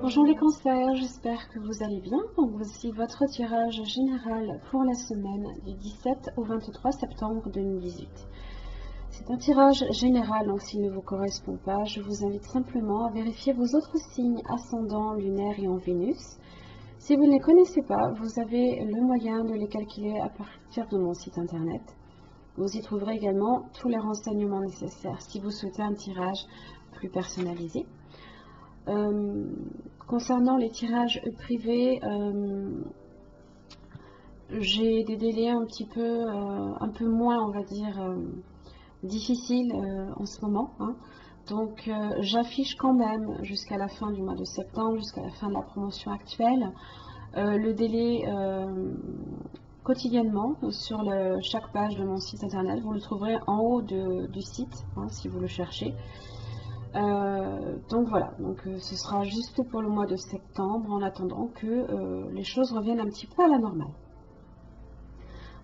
Bonjour les cancers, j'espère que vous allez bien. Donc voici votre tirage général pour la semaine du 17 au 23 septembre 2018. C'est un tirage général, donc s'il ne vous correspond pas, je vous invite simplement à vérifier vos autres signes ascendants, lunaires et en Vénus. Si vous ne les connaissez pas, vous avez le moyen de les calculer à partir de mon site internet. Vous y trouverez également tous les renseignements nécessaires si vous souhaitez un tirage plus personnalisé. Concernant les tirages privés, j'ai des délais un peu moins, on va dire, difficiles en ce moment. Donc j'affiche quand même jusqu'à la fin du mois de septembre, jusqu'à la fin de la promotion actuelle, le délai quotidiennement sur chaque page de mon site internet. Vous le trouverez en haut du site si vous le cherchez. Donc voilà, ce sera juste pour le mois de septembre en attendant que les choses reviennent un petit peu à la normale.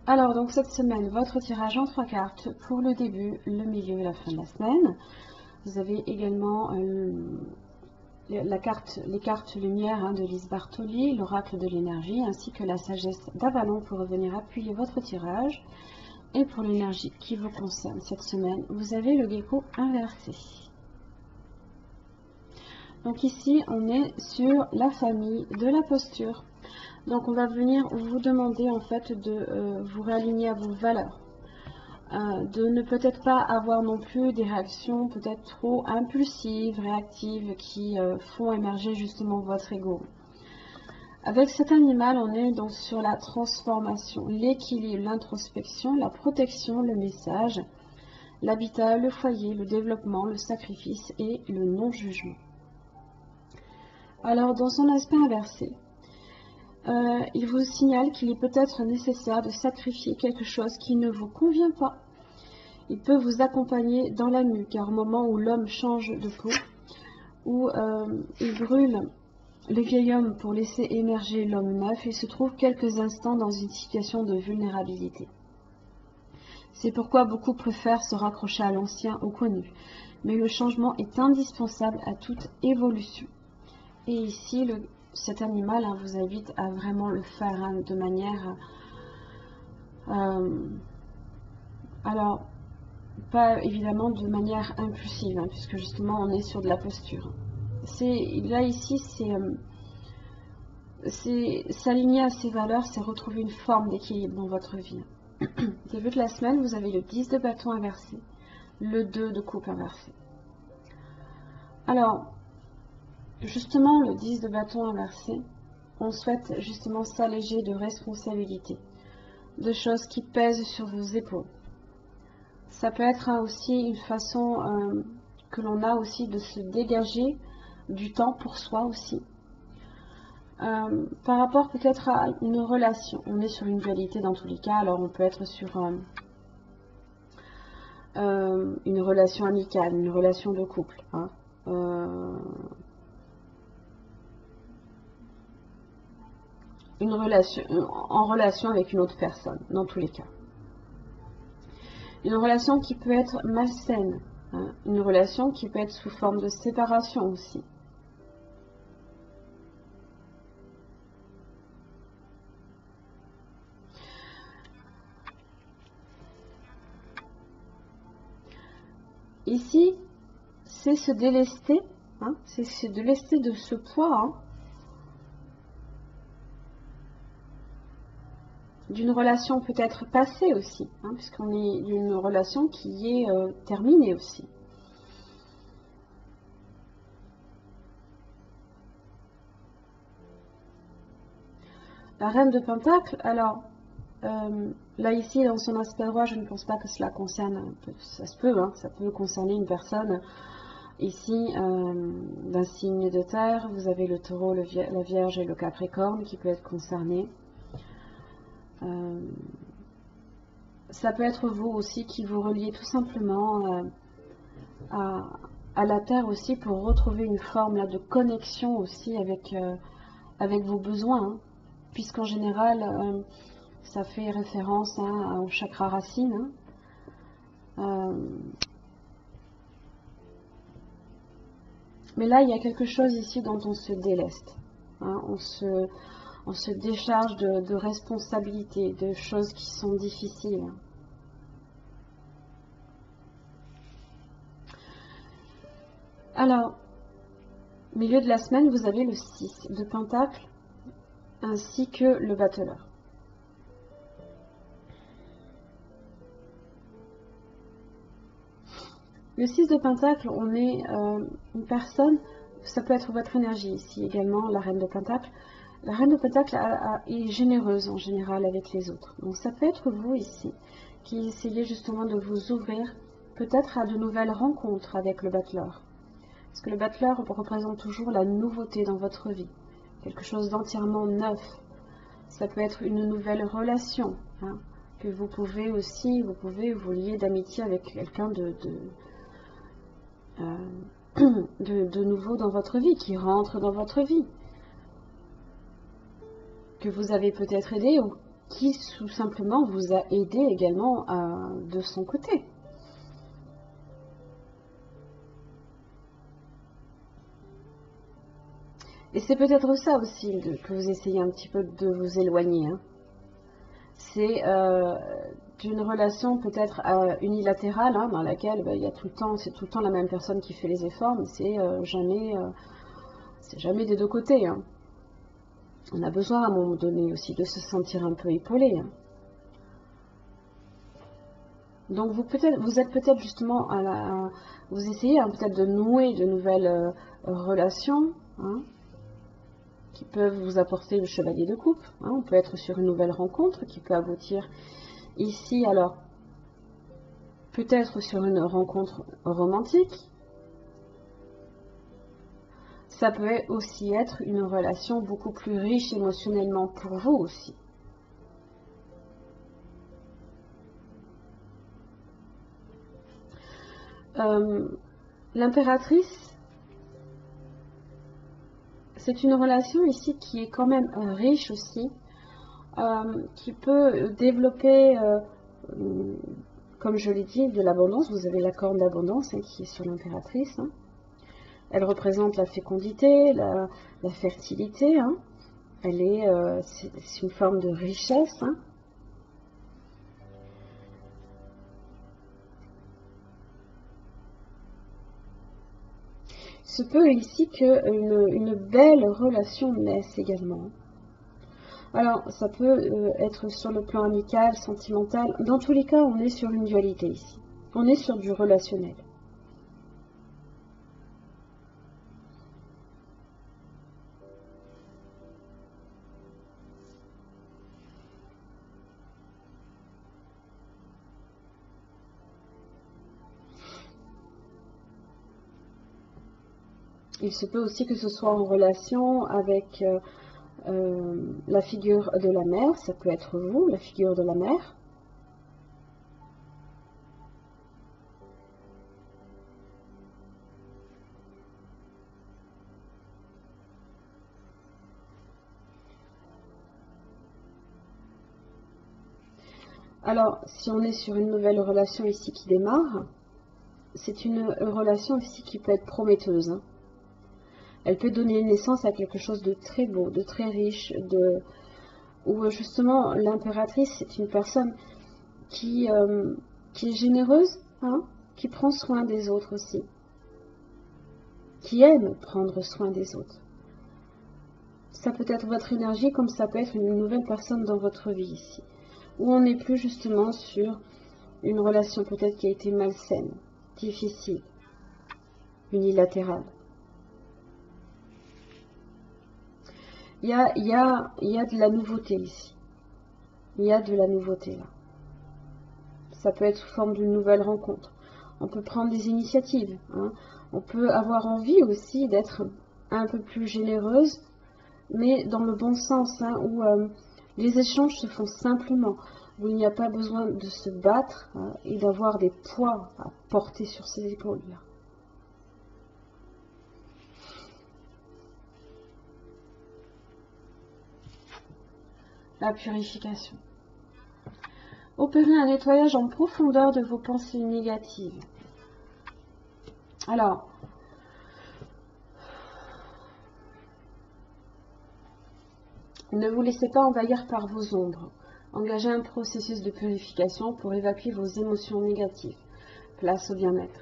Alors donc cette semaine, votre tirage en 3 cartes pour le début, le milieu et la fin de la semaine. Vous avez également les cartes lumière de Lise Bartoli, l'oracle de l'énergie, ainsi que la sagesse d'Avalon pour revenir appuyer votre tirage. Et pour l'énergie qui vous concerne cette semaine, vous avez le gecko inversé. Donc ici, on est sur la famille de la posture. Donc on va venir vous demander en fait de vous réaligner à vos valeurs. De ne peut-être pas avoir non plus des réactions peut-être trop impulsives, réactives, qui font émerger justement votre ego. Avec cet animal, on est donc sur la transformation, l'équilibre, l'introspection, la protection, le message, l'habitat, le foyer, le développement, le sacrifice et le non-jugement. Alors, dans son aspect inversé, il vous signale qu'il est peut-être nécessaire de sacrifier quelque chose qui ne vous convient pas. Il peut vous accompagner dans la nuit, car au moment où l'homme change de peau, où il brûle le vieil homme pour laisser émerger l'homme neuf, il se trouve quelques instants dans une situation de vulnérabilité. C'est pourquoi beaucoup préfèrent se raccrocher à l'ancien, au connu. Mais le changement est indispensable à toute évolution. Et ici, cet animal vous invite à vraiment le faire de manière... alors, pas évidemment de manière impulsive, puisque justement on est sur de la posture. Là, ici, c'est s'aligner à ses valeurs, c'est retrouver une forme d'équilibre dans votre vie. Début de la semaine, vous avez le 10 de bâton inversé, le 2 de coupe inversé. Alors, justement, le 10 de bâton inversé, on souhaite justement s'alléger de responsabilités, de choses qui pèsent sur vos épaules. Ça peut être aussi une façon que l'on a aussi de se dégager du temps pour soi aussi. Par rapport peut-être à une relation, on est sur une dualité dans tous les cas, alors on peut être sur une relation amicale, une relation de couple, en relation avec une autre personne, dans tous les cas. Une relation qui peut être malsaine, une relation qui peut être sous forme de séparation aussi. Ici, c'est se délester, c'est se délester de ce poids, d'une relation peut-être passée aussi, puisqu'on est d'une relation qui est terminée aussi. La reine de Pentacle, alors, là ici, dans son aspect droit, je ne pense pas que cela concerne, ça peut concerner une personne, ici, d'un signe de terre. Vous avez le taureau, la vierge et le capricorne qui peut être concerné. Ça peut être vous aussi qui vous reliez tout simplement à la terre aussi pour retrouver une forme là, de connexion aussi avec vos besoins, puisqu'en général ça fait référence au chakra racine. Mais là, il y a quelque chose ici dont on se déleste. Hein, on se décharge de responsabilités, de choses qui sont difficiles. Alors, milieu de la semaine, vous avez le 6 de Pentacle, ainsi que le battleur. Le 6 de Pentacle, on est une personne, ça peut être votre énergie ici également, la Reine de Pentacle. La Reine de Pentacle est généreuse en général avec les autres. Donc ça peut être vous ici, qui essayez justement de vous ouvrir peut-être à de nouvelles rencontres avec le battleur. Parce que le battleur représente toujours la nouveauté dans votre vie, quelque chose d'entièrement neuf. Ça peut être une nouvelle relation, hein, que vous pouvez vous lier d'amitié avec quelqu'un de nouveau dans votre vie, qui rentre dans votre vie, que vous avez peut-être aidé ou qui tout simplement vous a aidé également de son côté. Et c'est peut-être ça aussi que vous essayez un petit peu de vous éloigner. Hein. C'est d'une relation peut-être unilatérale, hein, dans laquelle il y a c'est tout le temps la même personne qui fait les efforts, mais c'est jamais des deux côtés. Hein. On a besoin à un moment donné aussi de se sentir un peu épaulé. Hein. Donc vous êtes peut-être justement vous essayez hein, peut-être de nouer de nouvelles relations. Hein, qui peuvent vous apporter le chevalier de coupe. Hein, on peut être sur une nouvelle rencontre qui peut aboutir ici, alors, peut-être sur une rencontre romantique. Ça peut aussi être une relation beaucoup plus riche émotionnellement pour vous aussi. L'impératrice, c'est une relation ici qui est quand même riche aussi, qui peut développer, comme je l'ai dit, de l'abondance. Vous avez la corne d'abondance hein, qui est sur l'impératrice. Hein. Elle représente la fécondité, la fertilité. Hein. C'est une forme de richesse. Hein. Il se peut ici qu'une belle relation naisse également. Alors, ça peut être sur le plan amical, sentimental. Dans tous les cas, on est sur une dualité ici. On est sur du relationnel. Il se peut aussi que ce soit en relation avec la figure de la mère. Ça peut être vous, la figure de la mère. Alors, si on est sur une nouvelle relation ici qui démarre, c'est une relation ici qui peut être prometteuse. Hein. Elle peut donner naissance à quelque chose de très beau, de très riche, où justement l'impératrice c'est une personne qui est généreuse, hein, qui prend soin des autres aussi, qui aime prendre soin des autres. Ça peut être votre énergie comme ça peut être une nouvelle personne dans votre vie ici, où on n'est plus justement sur une relation peut-être qui a été malsaine, difficile, unilatérale. Il y a de la nouveauté ici. Il y a de la nouveauté là. Ça peut être sous forme d'une nouvelle rencontre. On peut prendre des initiatives. Hein. On peut avoir envie aussi d'être un peu plus généreuse, mais dans le bon sens, hein, où les échanges se font simplement, où il n'y a pas besoin de se battre hein, et d'avoir des poids à porter sur ses épaules-là. La purification. Opérez un nettoyage en profondeur de vos pensées négatives. Alors, Ne vous laissez pas envahir par vos ombres. Engagez un processus de purification pour évacuer vos émotions négatives. Place au bien-être.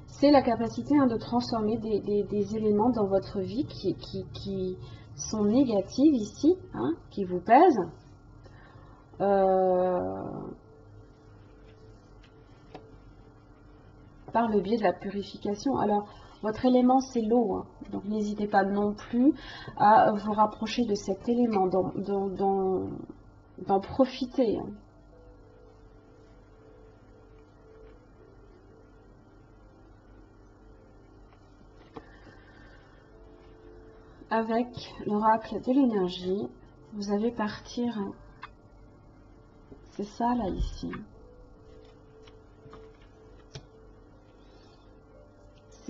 C'est la capacité de transformer des éléments dans votre vie qui sont négatifs ici, qui vous pèsent. Par le biais de la purification. Alors, votre élément, c'est l'eau. Donc, n'hésitez pas non plus à vous rapprocher de cet élément, d'en profiter. Avec l'oracle de l'énergie, vous allez partir. C'est ça, là, ici.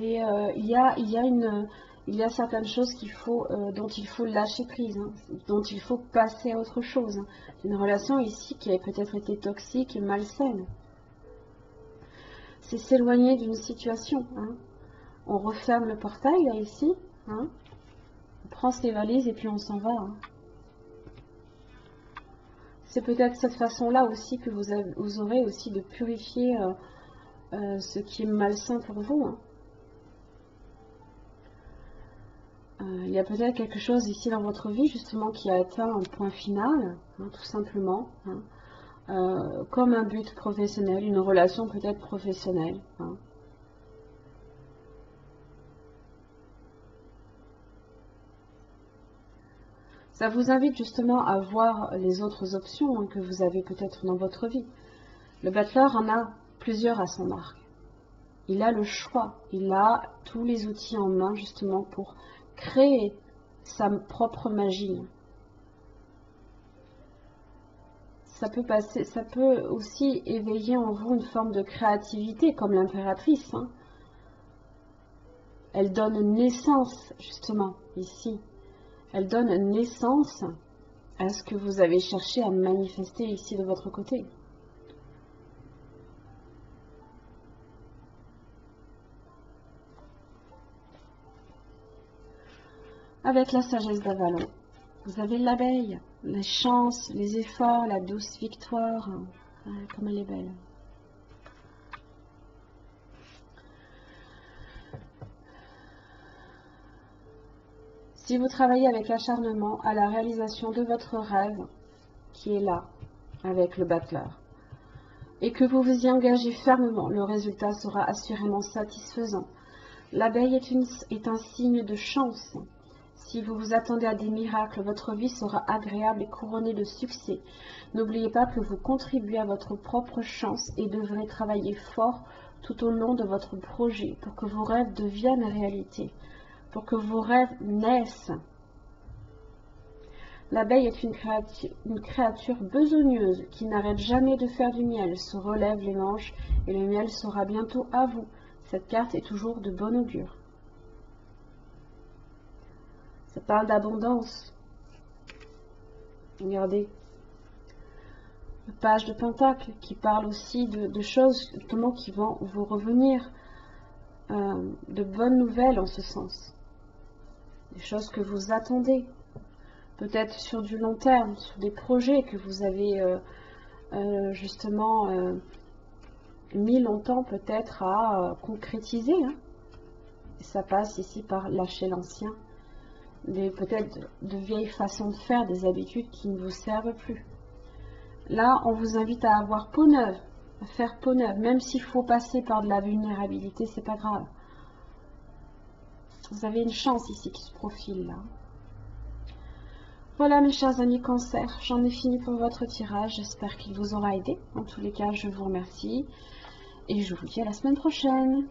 Il y a certaines choses dont il faut lâcher prise, dont il faut passer à autre chose. Une relation ici qui a peut-être été toxique et malsaine. C'est s'éloigner d'une situation. On referme le portail, là, ici. On prend ses valises et puis on s'en va. C'est peut-être cette façon-là aussi que vous aurez aussi de purifier ce qui est malsain pour vous. Il y a peut-être quelque chose ici dans votre vie justement qui a atteint un point final, tout simplement, comme un but professionnel, une relation peut-être professionnelle. Ça vous invite justement à voir les autres options que vous avez peut-être dans votre vie. Le battleur en a plusieurs à son arc. Il a le choix, il a tous les outils en main justement pour créer sa propre magie. Ça peut aussi éveiller en vous une forme de créativité, comme l'impératrice. Elle donne naissance, justement, ici. Elle donne naissance à ce que vous avez cherché à manifester ici de votre côté. Avec la sagesse d'Avalon, vous avez l'abeille, les chances, les efforts, la douce victoire. Comme elle est belle. Si vous travaillez avec acharnement à la réalisation de votre rêve, qui est là, avec le battleur, et que vous vous y engagez fermement, le résultat sera assurément satisfaisant. L'abeille est un signe de chance. Si vous vous attendez à des miracles, votre vie sera agréable et couronnée de succès. N'oubliez pas que vous contribuez à votre propre chance et devrez travailler fort tout au long de votre projet pour que vos rêves deviennent réalité, pour que vos rêves naissent. L'abeille est une créature besogneuse qui n'arrête jamais de faire du miel, se relève les manches et le miel sera bientôt à vous. Cette carte est toujours de bon augure. Ça parle d'abondance. Regardez. Le page de Pentacle qui parle aussi de choses justement qui vont vous revenir. De bonnes nouvelles en ce sens. Des choses que vous attendez. Peut-être sur du long terme, sur des projets que vous avez justement mis longtemps peut-être à concrétiser. Et ça passe ici par lâcher l'ancien. Peut-être de vieilles façons de faire, des habitudes qui ne vous servent plus. Là, on vous invite à avoir peau neuve, à faire peau neuve, même s'il faut passer par de la vulnérabilité, c'est pas grave. Vous avez une chance ici qui se profile là. Voilà mes chers amis Cancer, j'en ai fini pour votre tirage, j'espère qu'il vous aura aidé. En tous les cas, je vous remercie et je vous dis à la semaine prochaine.